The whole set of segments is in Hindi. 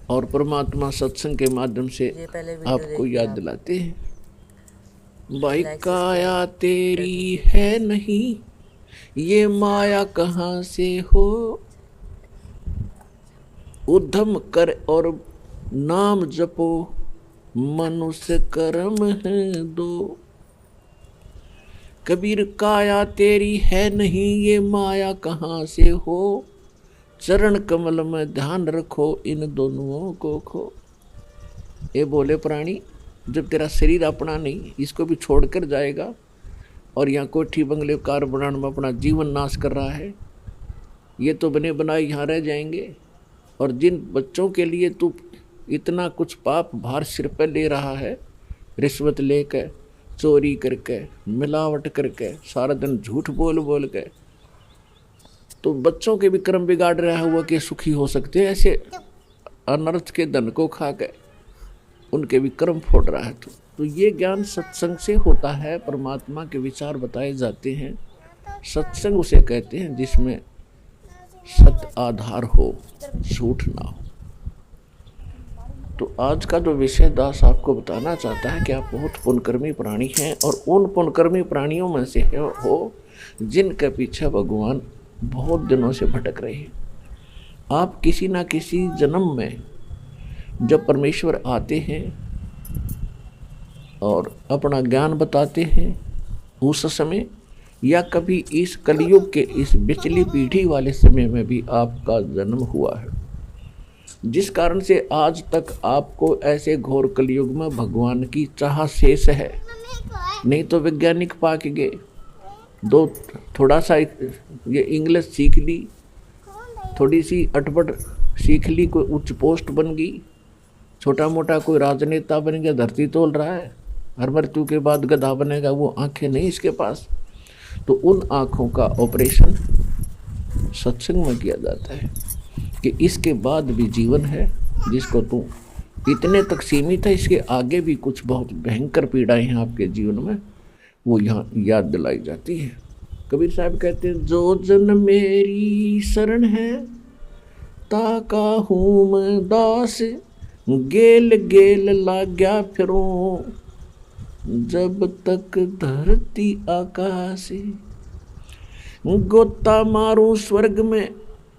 और परमात्मा सत्संग के माध्यम से ये पहले वीडियो आपको देखिए याद आप, दिलाते हैं। भाई लाइक काया सब्सक्राइब कर तेरी दीजिए। है नहीं, ये माया कहाँ से हो। उद्यम कर और नाम जपो, मनुष्य कर्म है दो। कबीर काया तेरी है नहीं, ये माया कहाँ से हो। चरण कमल में ध्यान रखो, इन दोनों को खो। ये बोले प्राणी, जब तेरा शरीर अपना नहीं, इसको भी छोड़कर जाएगा और यहाँ कोठी बंगले कार बनाने में अपना जीवन नाश कर रहा है, ये तो बने बनाए यहाँ रह जाएंगे। और जिन बच्चों के लिए तू इतना कुछ पाप भार सिर पर ले रहा है, रिश्वत लेकर, चोरी करके, मिलावट करके, सारा दिन झूठ बोल बोल के, तो बच्चों के भी कर्म बिगाड़ रहा हुआ कि सुखी हो सकते हैं। ऐसे अनर्थ के धन को खा के उनके भी कर्म फोड़ रहा है। तो ये ज्ञान सत्संग से होता है, परमात्मा के विचार बताए जाते हैं। सत्संग उसे कहते हैं जिसमें सत्य आधार हो, झूठ ना हो। तो आज का जो विषय दास आपको बताना चाहता है कि आप बहुत पुण्यकर्मी प्राणी हैं, और उन पुण्यकर्मी प्राणियों में से हो जिनके पीछे भगवान बहुत दिनों से भटक रहे हैं। आप किसी ना किसी जन्म में जब परमेश्वर आते हैं और अपना ज्ञान बताते हैं, उस समय या कभी इस कलयुग के इस बिचली पीढ़ी वाले समय में भी आपका जन्म हुआ है, जिस कारण से आज तक आपको ऐसे घोर कलयुग में भगवान की चाह शेष है। नहीं तो वैज्ञानिक पाक गए, दो थोड़ा सा ये इंग्लिश सीख ली, थोड़ी सी अटपट सीख ली, कोई उच्च पोस्ट बन गई, छोटा मोटा कोई राजनेता बन गया, धरती तोल रहा है, हर मृत्यु के बाद गधा बनेगा, वो आंखें नहीं इसके पास। तो उन आँखों का ऑपरेशन सत्संग में किया जाता है कि इसके बाद भी जीवन है, जिसको तू इतने तक सीमित है, इसके आगे भी कुछ बहुत भयंकर पीड़ाएं हैं आपके जीवन में, वो यहाँ याद दिलाई जाती है। कबीर साहब कहते हैं, जो जन मेरी शरण है, ताका हूँ मैं दास, गेल गेल लाग्या फिरूं, जब तक धरती आकाश। गोता मारूं स्वर्ग में,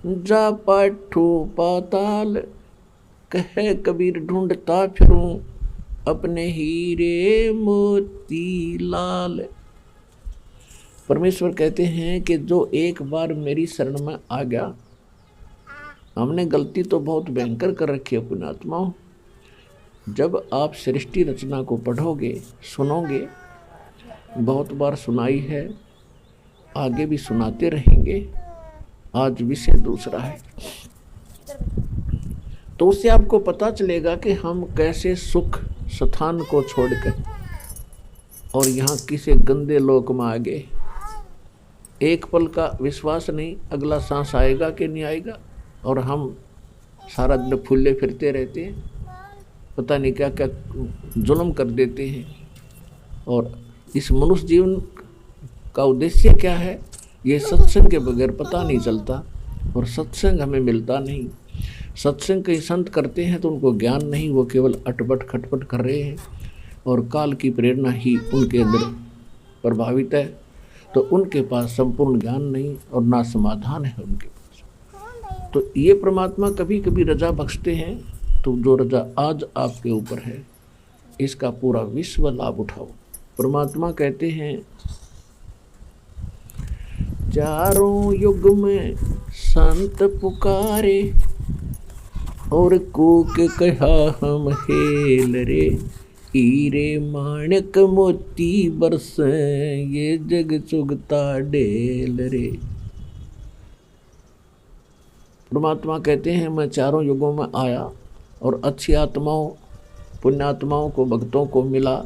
जा पाठो पाताल, कहे कबीर ढूंढता फिरूं, अपने हीरे मोती लाल। परमेश्वर कहते हैं कि जो एक बार मेरी शरण में आ गया, हमने गलती तो बहुत भयंकर कर रखी है पुण्यात्माओं। जब आप सृष्टि रचना को पढ़ोगे, सुनोगे, बहुत बार सुनाई है, आगे भी सुनाते रहेंगे, आज विषय दूसरा है, तो उससे आपको पता चलेगा कि हम कैसे सुख स्थान को छोड़कर और यहाँ किसी गंदे लोक में आ गए। एक पल का विश्वास नहीं, अगला सांस आएगा कि नहीं आएगा, और हम सारा दिन फूले फिरते रहते हैं, पता नहीं क्या क्या जुल्म कर देते हैं। और इस मनुष्य जीवन का उद्देश्य क्या है, ये सत्संग के बगैर पता नहीं चलता, और सत्संग हमें मिलता नहीं। सत्संग कई संत करते हैं तो उनको ज्ञान नहीं, वो केवल अटपट खटपट कर रहे हैं, और काल की प्रेरणा ही उनके अंदर प्रभावित है, तो उनके पास संपूर्ण ज्ञान नहीं और ना समाधान है उनके पास। तो ये परमात्मा कभी कभी रजा बख्शते हैं, तो जो रजा आज आपके ऊपर है, इसका पूरा विश्व लाभ उठाओ। परमात्मा कहते हैं, चारों युग में संत पुकारे, और कूक कहा हम हेल रे, हीरे माणक मोती बरसे, ये जग चुगता डेल रे। परमात्मा कहते हैं, मैं चारों युगों में आया और अच्छी आत्माओं, पुण्यात्माओं को, भक्तों को मिला,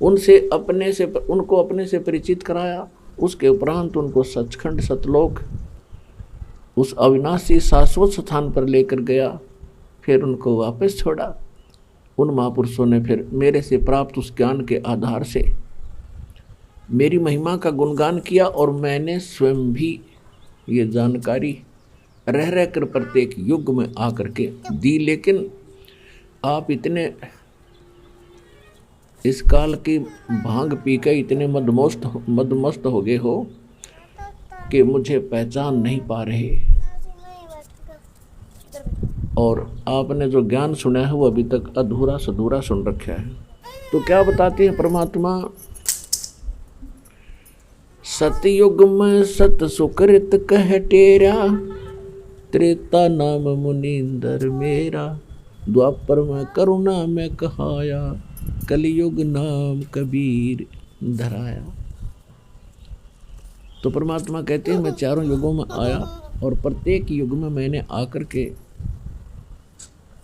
उनको अपने से परिचित कराया, उसके उपरांत उनको सचखंड सतलोक, उस अविनाशी शाश्वत स्थान पर लेकर गया, फिर उनको वापस छोड़ा। उन महापुरुषों ने फिर मेरे से प्राप्त उस ज्ञान के आधार से मेरी महिमा का गुणगान किया, और मैंने स्वयं भी ये जानकारी रह रह कर प्रत्येक युग में आकर के दी। लेकिन आप इतने इस काल की भांग पी के इतने मदमस्त हो गए हो कि मुझे पहचान नहीं पा रहे, और आपने जो ज्ञान सुना है वो अभी तक अधूरा सधूरा सुन रखा है। तो क्या बताते हैं परमात्मा, सतयुग में सत सुकृत कह टेरा, त्रेता नाम मुनींदर मेरा, द्वापर में करुणा में कहाया, कलयुग नाम कबीर धराया। तो परमात्मा कहते हैं मैं चारों युगों में आया और प्रत्येक युग में मैंने आकर के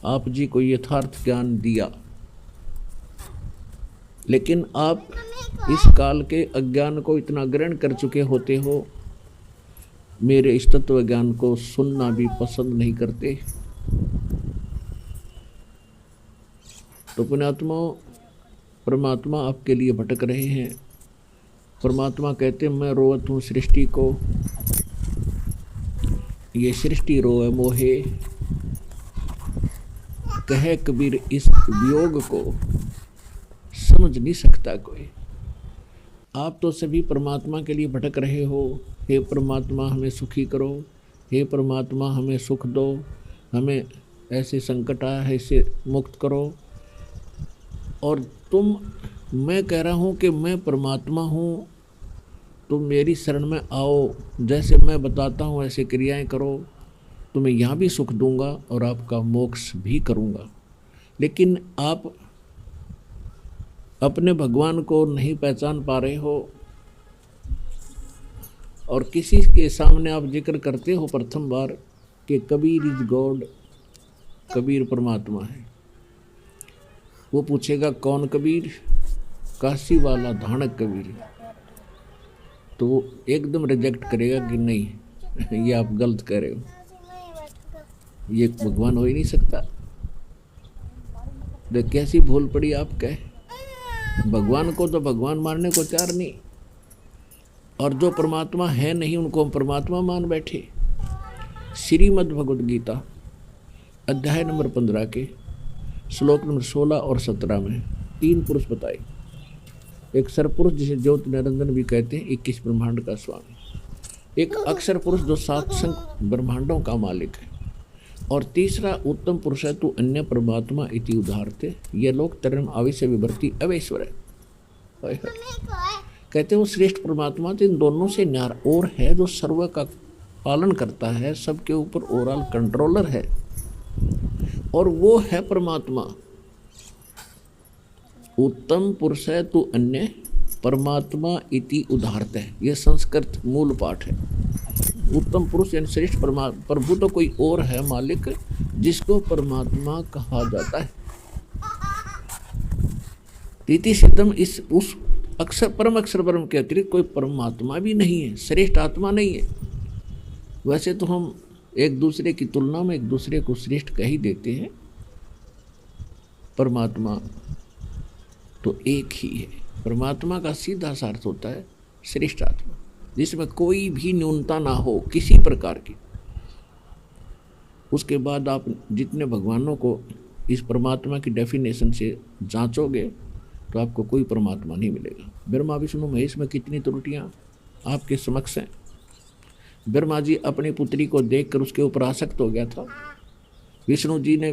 आप जी को यथार्थ ज्ञान दिया, लेकिन आप इस काल के अज्ञान को इतना ग्रहण कर चुके होते हो, मेरे इस तत्व ज्ञान को सुनना भी पसंद नहीं करते। तो पुण्यात्मा, परमात्मा आपके लिए भटक रहे हैं। परमात्मा कहते हैं मैं रोवत हूँ सृष्टि को, ये सृष्टि रोए मोहे, कहे कबीर इस वियोग को समझ नहीं सकता कोई। आप तो सभी परमात्मा के लिए भटक रहे हो। हे परमात्मा हमें सुखी करो, हे परमात्मा हमें सुख दो, हमें ऐसे संकट आया है इससे मुक्त करो। और मैं कह रहा हूँ कि मैं परमात्मा हूँ, तुम मेरी शरण में आओ, जैसे मैं बताता हूँ ऐसे क्रियाएं करो, तो मैं यहाँ भी सुख दूंगा और आपका मोक्ष भी करूँगा। लेकिन आप अपने भगवान को नहीं पहचान पा रहे हो और किसी के सामने आप जिक्र करते हो प्रथम बार कि कबीर इज गॉड, कबीर परमात्मा है। वो पूछेगा कौन कबीर? काशी वाला धानक कबीर। तो वो एकदम रिजेक्ट करेगा कि नहीं ये आप गलत कह रहे हो, ये भगवान हो ही नहीं सकता। तो कैसी भूल पड़ी आप कहे, भगवान को तो भगवान मानने को तैयार नहीं, और जो परमात्मा है नहीं उनको हम परमात्मा मान बैठे। श्रीमद् भगवद गीता अध्याय नंबर 15 के श्लोक नंबर 16 और 17 में 3 पुरुष बताए। एक सरपुरुष जिसे ज्योति निरंजन भी कहते हैं, 21 ब्रह्मांड का स्वामी। एक अक्षर पुरुष जो 7 ब्रह्मांडों का मालिक है, और तीसरा उत्तम पुरुष है तू अन्य परमात्मा इति उदाहरते, ये लोग तरम आविश्य विभर्ति अवेश्वर है। कहते वो श्रेष्ठ परमात्मा तो इन दोनों से न्यार और है, जो सर्व का पालन करता है, सबके ऊपर ओवरऑल कंट्रोलर है, और वो है परमात्मा। उत्तम पुरुष है तू अन्य परमात्मा इति उदाहरते है, ये संस्कृत मूल पाठ है। उत्तम पुरुष यानी श्रेष्ठ प्रभु तो कोई और है मालिक, जिसको परमात्मा कहा जाता है। तीति सिद्धम, इस उस अक्षर परम अक्षर ब्रह्म के अतिरिक्त कोई परमात्मा भी नहीं है, श्रेष्ठ आत्मा नहीं है। वैसे तो हम एक दूसरे की तुलना में एक दूसरे को श्रेष्ठ कह ही देते हैं, परमात्मा तो एक ही है। परमात्मा का सीधा सा अर्थ होता है श्रेष्ठ आत्मा, जिसमें कोई भी न्यूनता ना हो किसी प्रकार की। उसके बाद आप जितने भगवानों को इस परमात्मा की डेफिनेशन से जांचोगे तो आपको कोई परमात्मा नहीं मिलेगा। ब्रह्मा विष्णु महेश में कितनी त्रुटियां आपके समक्ष हैं। ब्रह्मा जी अपनी पुत्री को देखकर उसके ऊपर आसक्त हो गया था। विष्णु जी ने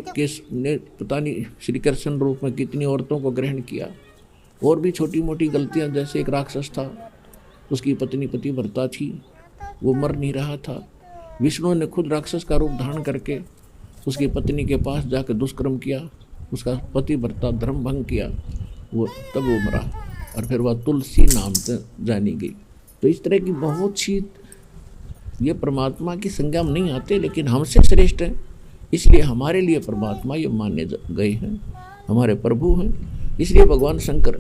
पता नहीं श्री कृष्ण रूप में कितनी औरतों को ग्रहण किया। और भी छोटी मोटी गलतियां, जैसे एक राक्षस था, उसकी पत्नी पतिव्रता थी, वो मर नहीं रहा था। विष्णु ने खुद राक्षस का रूप धारण करके उसकी पत्नी के पास जाकर दुष्कर्म किया, उसका पतिव्रता धर्म भंग किया, तब वो मरा, और फिर वह तुलसी नाम से जानी गई। तो इस तरह की बहुत सी, ये परमात्मा की संज्ञा में नहीं आते, लेकिन हमसे श्रेष्ठ हैं, इसलिए हमारे लिए परमात्मा ये माने गए हैं, हमारे प्रभु हैं। इसलिए भगवान शंकर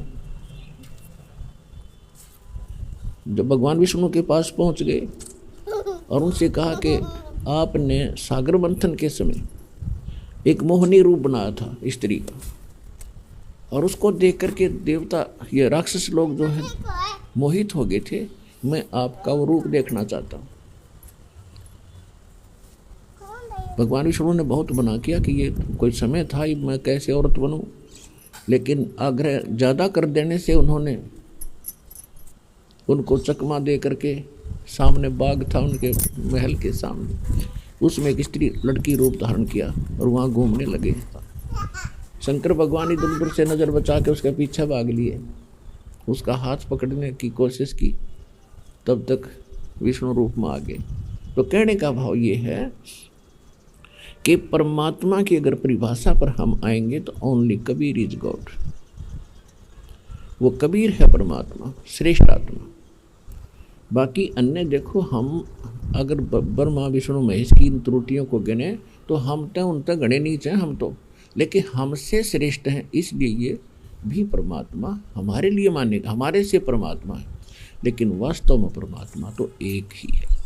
जब भगवान विष्णु के पास पहुंच गए और उनसे कहा कि आपने सागर मंथन के समय एक मोहनी रूप बनाया था स्त्री का, और उसको देख करके देवता, ये राक्षस लोग जो है मोहित हो गए थे। मैं आपका वो रूप देखना चाहता हूँ। भगवान विष्णु ने बहुत मना किया कि ये कोई समय था ही मैं कैसे औरत बनूं, लेकिन आग्रह ज़्यादा कर देने से उन्होंने उनको चकमा दे करके, सामने बाग था उनके महल के सामने, उसमें एक स्त्री लड़की रूप धारण किया और वहाँ घूमने लगे। शंकर भगवान इधर उधर से नज़र बचा के उसके पीछे भाग लिए, उसका हाथ पकड़ने की कोशिश की, तब तक विष्णु रूप में आ गए। तो कहने का भाव ये है कि परमात्मा की अगर परिभाषा पर हम आएंगे तो ओनली कबीर इज गॉड। वो कबीर है परमात्मा, श्रेष्ठ आत्मा। बाकी अन्य देखो, हम अगर ब्रह्मा विष्णु महेश की इन त्रुटियों को गिने तो हम तो उन तक गणे नहीं चाहे हम तो, लेकिन हमसे श्रेष्ठ हैं, इसलिए ये भी परमात्मा हमारे लिए मानेगा, हमारे से परमात्मा है, लेकिन वास्तव में परमात्मा तो एक ही है।